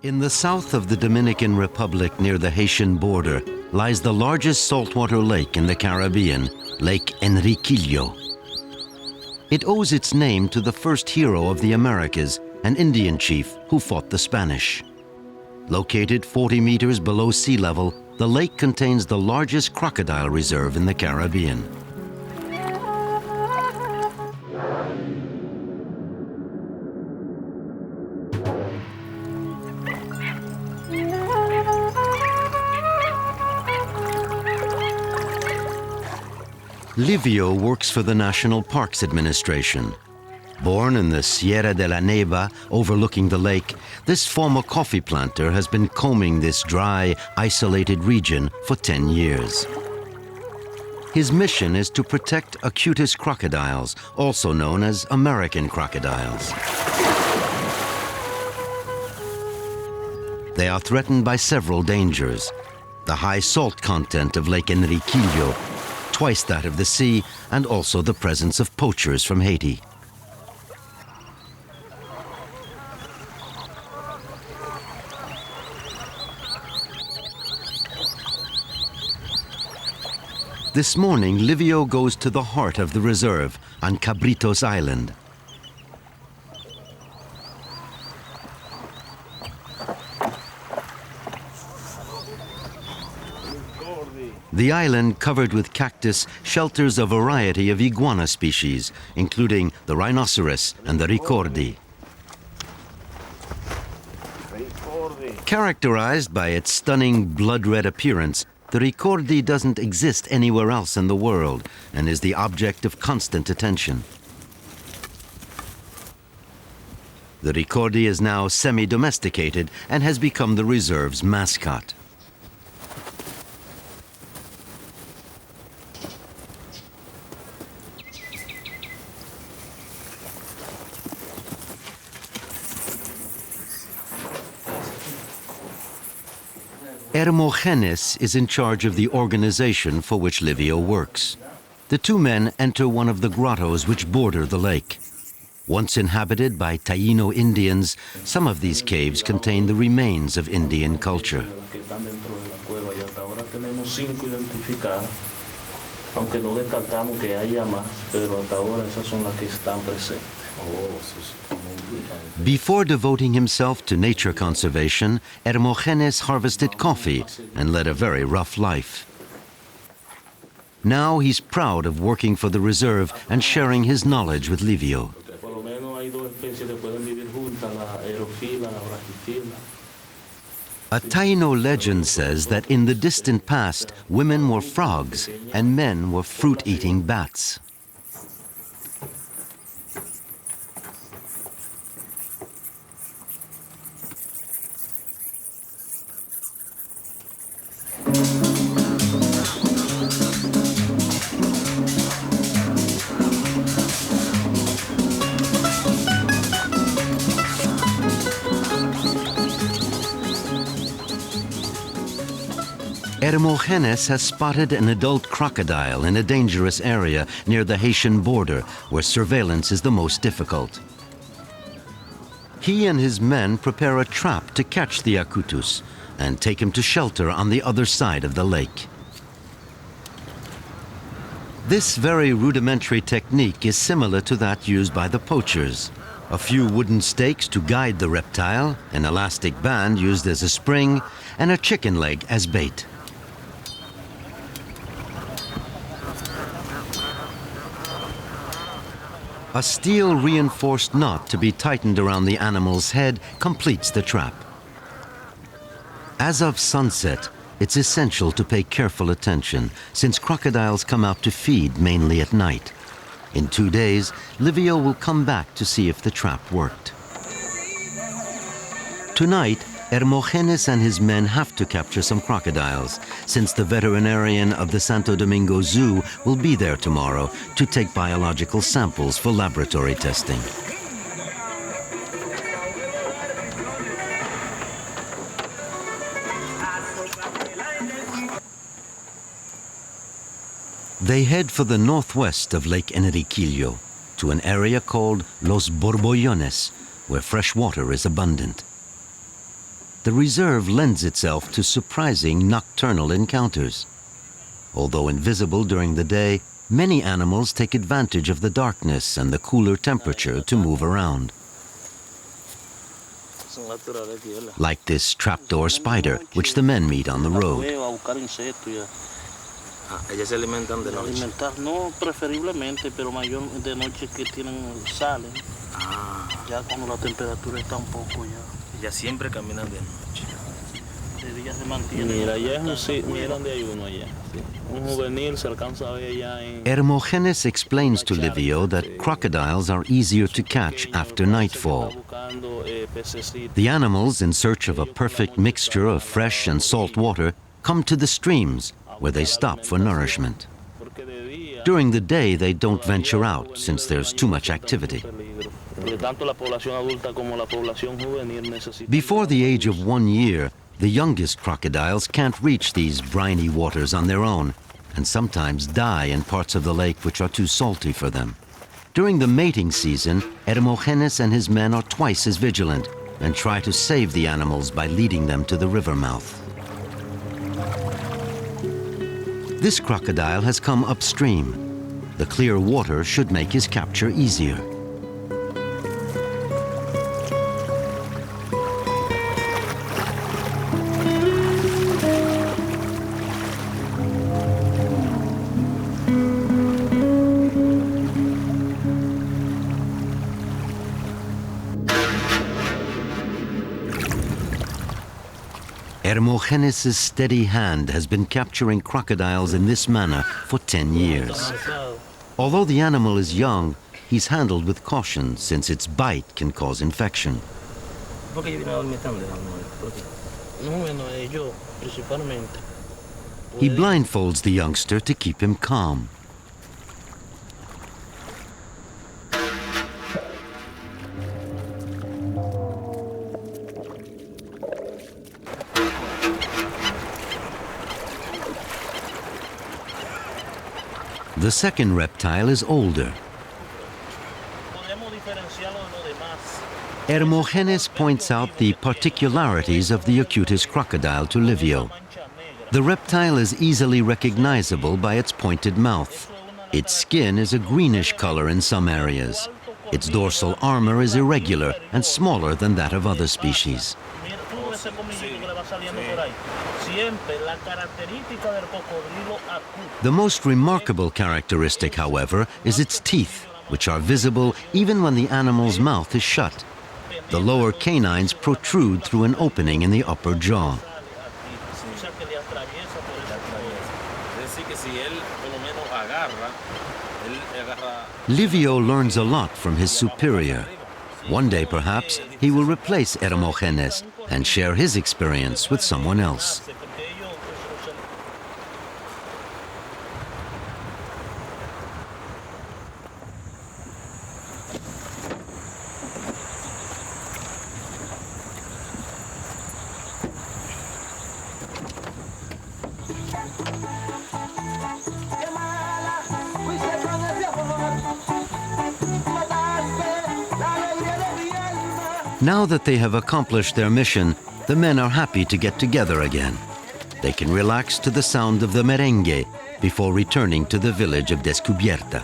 In the south of the Dominican Republic near the Haitian border lies the largest saltwater lake in the Caribbean, Lake Enriquillo. It owes its name to the first hero of the Americas, an Indian chief who fought the Spanish. Located 40 meters below sea level, the lake contains the largest crocodile reserve in the Caribbean. Livio works for the National Parks Administration. Born in the Sierra de la Neiba, overlooking the lake, this former coffee planter has been combing this dry, isolated region for 10 years. His mission is to protect Acutus crocodiles, also known as American crocodiles. They are threatened by several dangers: the high salt content of Lake Enriquillo, twice that of the sea, and also the presence of poachers from Haiti. This morning, Livio goes to the heart of the reserve on Cabritos Island. The island, covered with cactus, shelters a variety of iguana species, including the rhinoceros and the ricordi. Characterized by its stunning blood-red appearance, the ricordi doesn't exist anywhere else in the world and is the object of constant attention. The ricordi is now semi-domesticated and has become the reserve's mascot. Hermogenes is in charge of the organization for which Livio works. The two men enter one of the grottos which border the lake. Once inhabited by Taíno Indians, some of these caves contain the remains of Indian culture. Before devoting himself to nature conservation, Hermogenes harvested coffee and led a very rough life. Now he's proud of working for the reserve and sharing his knowledge with Livio. A Taino legend says that in the distant past, women were frogs and men were fruit-eating bats. Hermogenes has spotted an adult crocodile in a dangerous area near the Haitian border, where surveillance is the most difficult. He and his men prepare a trap to catch the Acutus and take him to shelter on the other side of the lake. This very rudimentary technique is similar to that used by the poachers. A few wooden stakes to guide the reptile, an elastic band used as a spring, and a chicken leg as bait. A steel-reinforced knot to be tightened around the animal's head completes the trap. As of sunset, it's essential to pay careful attention, since crocodiles come out to feed mainly at night. In 2 days, Livio will come back to see if the trap worked. Tonight, Hermogenes and his men have to capture some crocodiles, since the veterinarian of the Santo Domingo Zoo will be there tomorrow to take biological samples for laboratory testing. They head for the northwest of Lake Enriquillo, to an area called Los Borbollones, where fresh water is abundant. the reserve lends itself to surprising nocturnal encounters. Although invisible during the day, many animals take advantage of the darkness and the cooler temperature to move around. Like this trapdoor spider, which the men meet on the road. Ellas se alimentan de noche. No, preferiblemente, pero mayor de noche que salen. Ya cuando la temperatura está un poco ya. Ellas siempre caminan de noche. De día se mantienen. Mira, allá es un sitio, mira donde hay uno allá. Un juvenil se alcanza a ver allá en... Hermogenes explains to Livio that crocodiles are easier to catch after nightfall. The animals, in search of a perfect mixture of fresh and salt water, come to the streams, where they stop for nourishment. During the day, they don't venture out since there's too much activity. Before the age of 1 year, the youngest crocodiles can't reach these briny waters on their own and sometimes die in parts of the lake which are too salty for them. During the mating season, Hermogenes and his men are twice as vigilant and try to save the animals by leading them to the river mouth. This crocodile has come upstream. The clear water should make his capture easier. Hermogenes' steady hand has been capturing crocodiles in this manner for 10 years. Although the animal is young, he's handled with caution since its bite can cause infection. He blindfolds the youngster to keep him calm. The second reptile is older. Hermogenes points out the particularities of the Acutus crocodile to Livio. The reptile is easily recognizable by its pointed mouth. Its skin is a greenish color in some areas. Its dorsal armor is irregular and smaller than that of other species. The most remarkable characteristic, however, is its teeth, which are visible even when the animal's mouth is shut. The lower canines protrude through an opening in the upper jaw. Livio learns a lot from his superior. One day, perhaps, he will replace Hermogenes and share his experience with someone else. Now that they have accomplished their mission, the men are happy to get together again. They can relax to the sound of the merengue before returning to the village of Descubierta.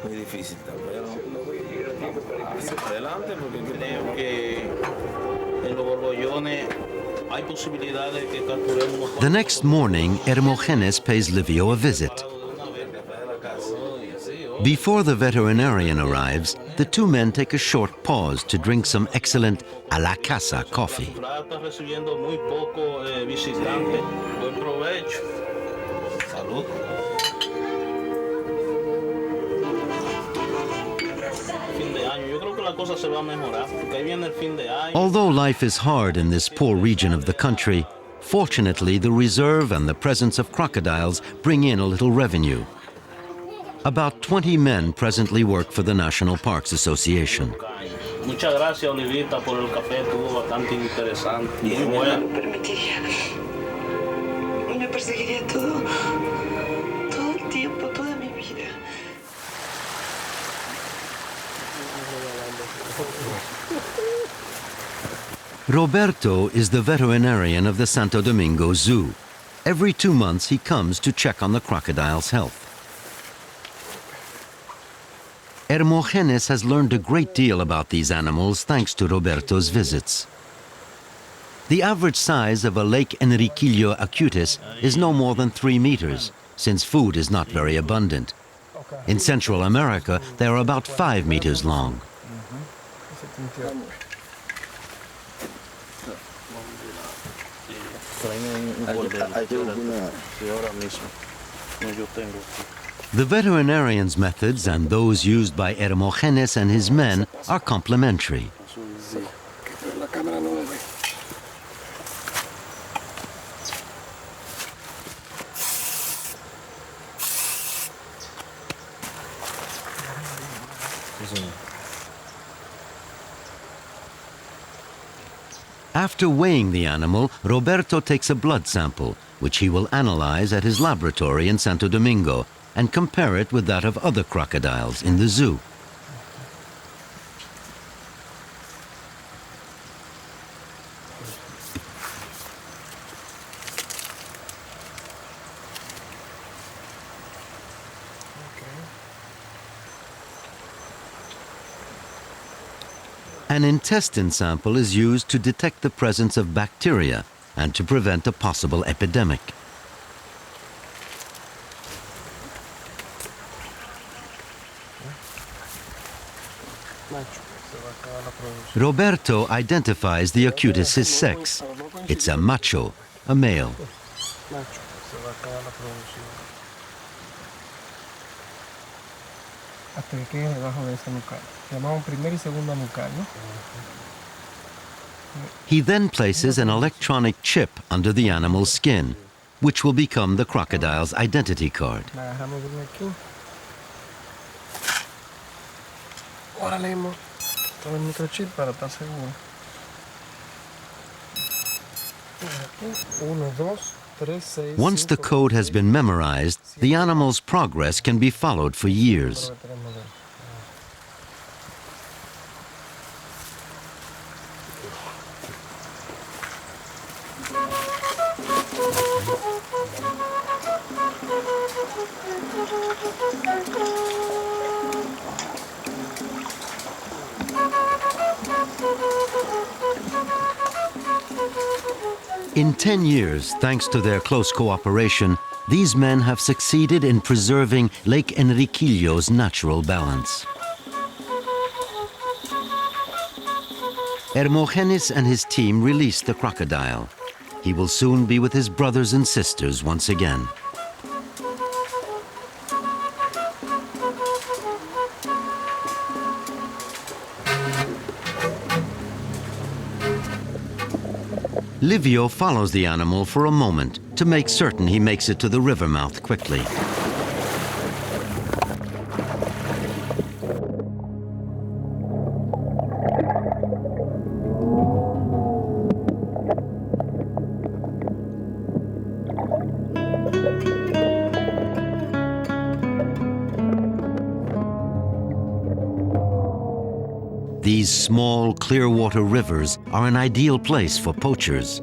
Muy difícil, pero hacia adelante porque creo que en los borbollones hay posibilidades que capturemos. The next morning, Hermogenes pays Livio a visit. Before the veterinarian arrives, the two men take a short pause to drink some excellent a la casa coffee. Está recibiendo muy poco visitantes. Buen provecho. Salud. Although life is hard in this poor region of the country, fortunately the reserve and the presence of crocodiles bring in a little revenue. About 20 men presently work for the National Parks Association. Muchas gracias, Olivita, por el café. Estuvo bastante interesante. Muy bueno. Me perseguiría todo el Roberto is the veterinarian of the Santo Domingo Zoo. Every 2 months he comes to check on the crocodile's health. Hermogenes has learned a great deal about these animals thanks to Roberto's visits. The average size of a Lake Enriquillo Acutus is no more than 3 meters, since food is not very abundant. In Central America, they are about 5 meters long. The veterinarian's methods and those used by Hermogenes and his men are complementary. After weighing the animal, Roberto takes a blood sample, which he will analyze at his laboratory in Santo Domingo and compare it with that of other crocodiles in the zoo. An intestine sample is used to detect the presence of bacteria and to prevent a possible epidemic. Roberto identifies the Acutus' sex. It's a macho, a male. He then places an electronic chip under the animal's skin, which will become the crocodile's identity card. Once the code has been memorized, the animal's progress can be followed for years. In 10 years, thanks to their close cooperation, these men have succeeded in preserving Lake Enriquillo's natural balance. Hermogenes and his team release the crocodile. He will soon be with his brothers and sisters once again. Livio follows the animal for a moment to make certain he makes it to the river mouth quickly. These small, clear-water rivers are an ideal place for poachers.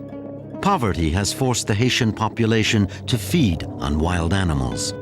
Poverty has forced the Haitian population to feed on wild animals.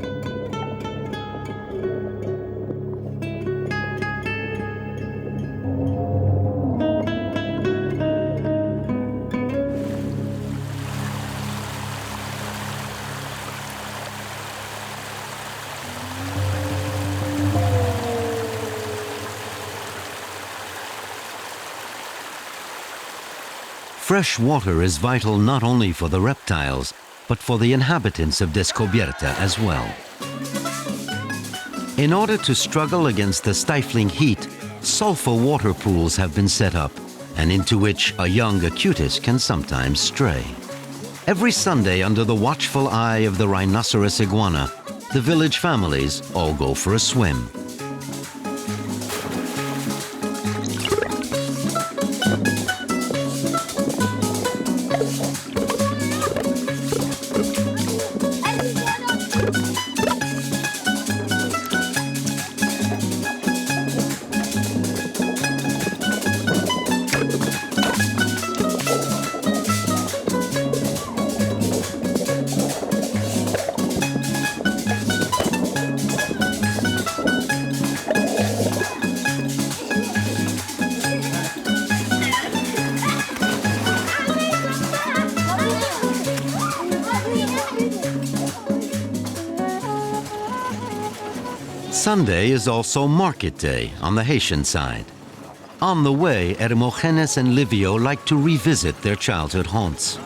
Fresh water is vital not only for the reptiles, but for the inhabitants of Descubierta as well. In order to struggle against the stifling heat, sulfur water pools have been set up, and into which a young Acutus can sometimes stray. Every Sunday, under the watchful eye of the rhinoceros iguana, the village families all go for a swim. Sunday is also market day on the Haitian side. On the way, Hermogenes and Livio like to revisit their childhood haunts.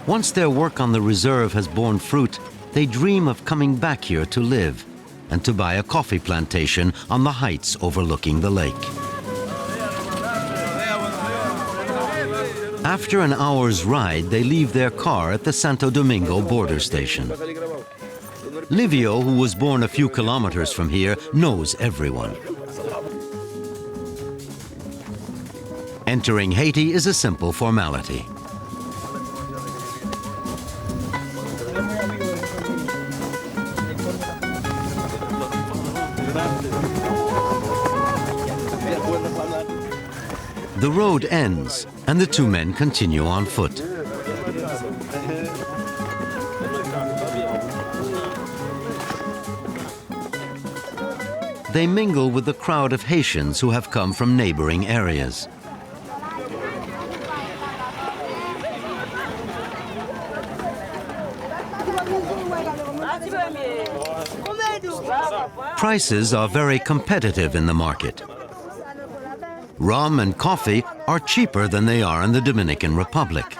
Once their work on the reserve has borne fruit, they dream of coming back here to live and to buy a coffee plantation on the heights overlooking the lake. After an hour's ride, they leave their car at the Santo Domingo border station. Livio, who was born a few kilometers from here, knows everyone. Entering Haiti is a simple formality. The road ends, and the two men continue on foot. They mingle with the crowd of Haitians who have come from neighboring areas. Prices are very competitive in the market. Rum and coffee are cheaper than they are in the Dominican Republic.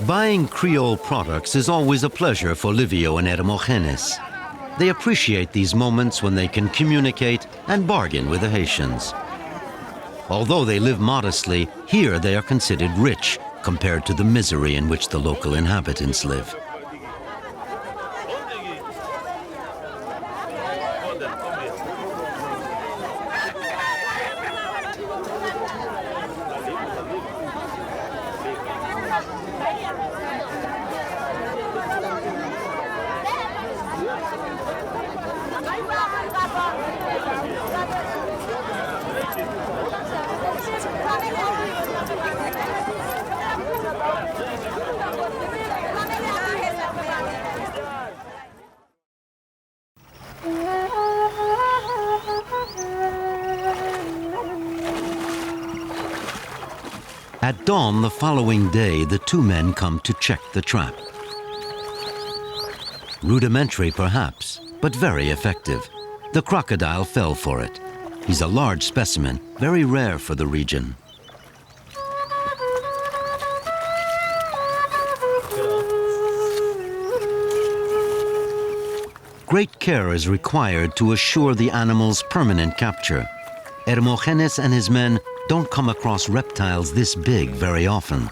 Buying Creole products is always a pleasure for Livio and Hermogenes. They appreciate these moments when they can communicate and bargain with the Haitians. Although they live modestly, here they are considered rich compared to the misery in which the local inhabitants live. At dawn the following day, the two men come to check the trap. Rudimentary perhaps, but very effective. The crocodile fell for it. He's a large specimen, very rare for the region. Great care is required to assure the animal's permanent capture. Hermogenes and his men don't come across reptiles this big very often.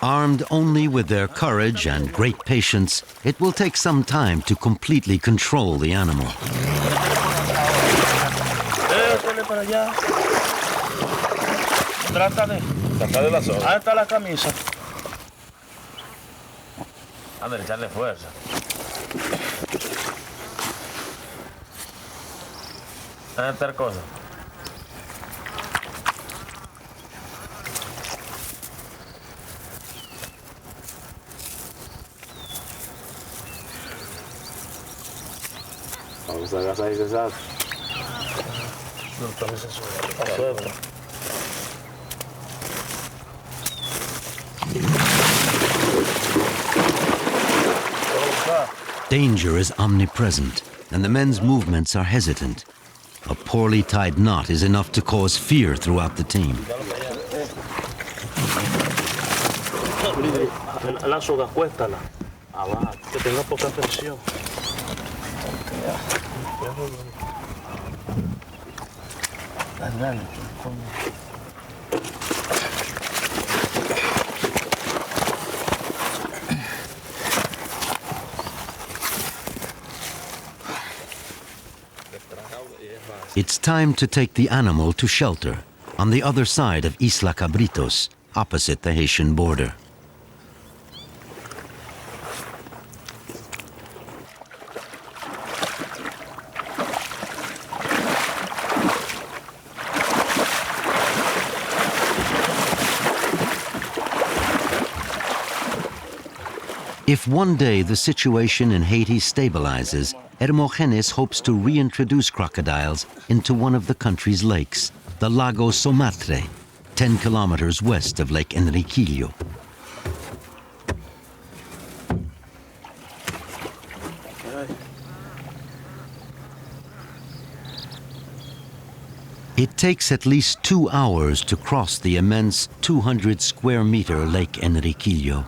Armed only with their courage and great patience, it will take some time to completely control the animal. Hasta la camisa. Anda, echarle fuerza. Esta cosa. Vamos a agarrar ese saco. No, también se sube. Danger is omnipresent, and the men's movements are hesitant. A poorly tied knot is enough to cause fear throughout the team. La soga, acuéstala. Abajo, que tenga poca presión. Dale, It's time to take the animal to shelter. on the other side of Isla Cabritos, opposite the Haitian border. If one day the situation in Haiti stabilizes, Hermogenes hopes to reintroduce crocodiles into one of the country's lakes, the Lago Somatre, 10 kilometers west of Lake Enriquillo. It takes at least 2 hours to cross the immense 200 square meter Lake Enriquillo.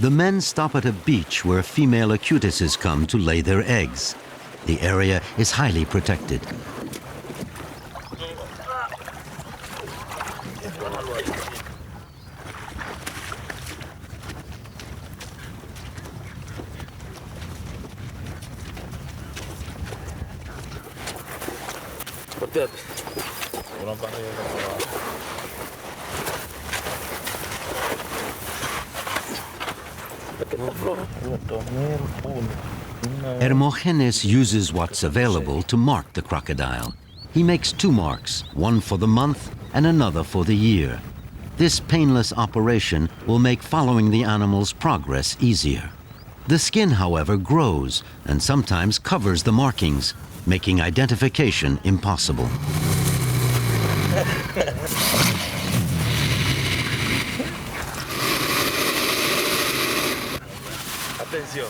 The men stop at a beach where female acutuses come to lay their eggs. The area is highly protected. Hermogenes uses what's available to mark the crocodile. He makes 2 marks, one for the month and another for the year. This painless operation will make following the animal's progress easier. The skin, however, grows and sometimes covers the markings, making identification impossible. Atención.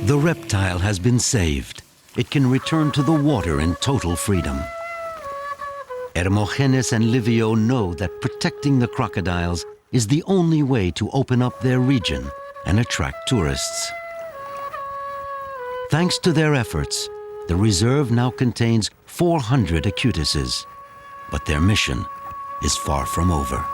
The reptile has been saved. It can return to the water in total freedom. Hermogenes and Livio know that protecting the crocodiles is the only way to open up their region and attract tourists. Thanks to their efforts, the reserve now contains 400 acutuses, but their mission is far from over.